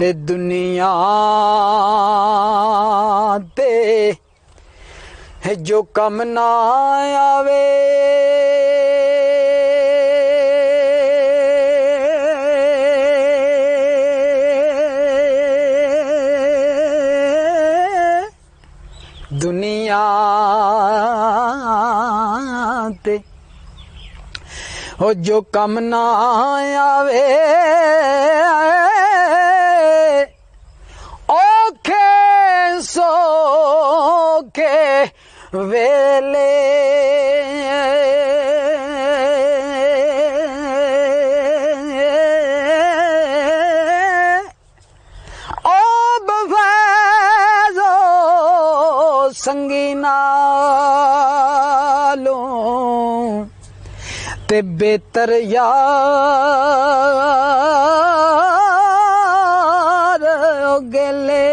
ते दुनिया ते जो कम ना आवे दुनिया ते जो कम ना आवे औखे सौखे वेले संगी नालों ते बेहतर यार गले